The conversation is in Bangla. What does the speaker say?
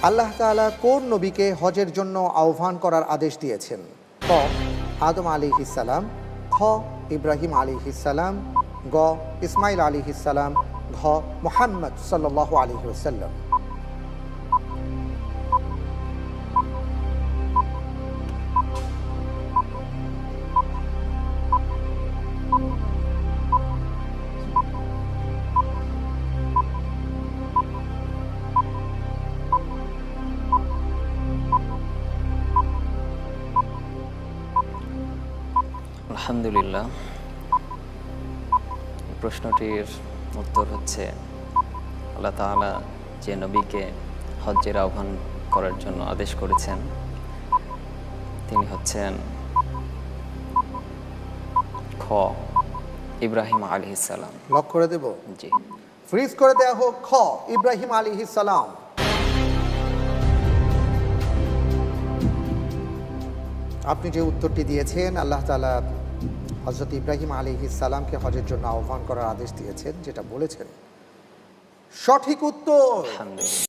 আল্লাহ তাআলা কোন নবীকে হজের জন্য আহ্বান করার আদেশ দিয়েছেন? ক আদম আলাইহিস সালাম, খ ইব্রাহিম আলাইহিস সালাম, গ ইসমাইল আলাইহিস সালাম, ঘ মুহাম্মদ সাল্লাল্লাহু আলাইহি ওয়াসাল্লাম। আলহামদুলিল্লাহ, প্রশ্নটির উত্তর হচ্ছে আল্লাহ তাআলা যে নবীকে হজ্জের আহ্বান করার জন্য আদেশ করেছেন তিনি হচ্ছেন খ ইব্রাহিম আলাইহিস সালাম। লক করে দেব? জি। ফ্রিজ করে দেয়া হোক খ ইব্রাহিম আলাইহিস সালাম। আপনি যে উত্তরটি দিয়েছেন, আল্লাহ তাআলা হযরত ইব্রাহিম আলাইহিস সালামকে হজের জন্য আহ্বান করার আদেশ দিয়েছেন, যেটা বলেছেন সঠিক উত্তর। আলহামদুলিল্লাহ।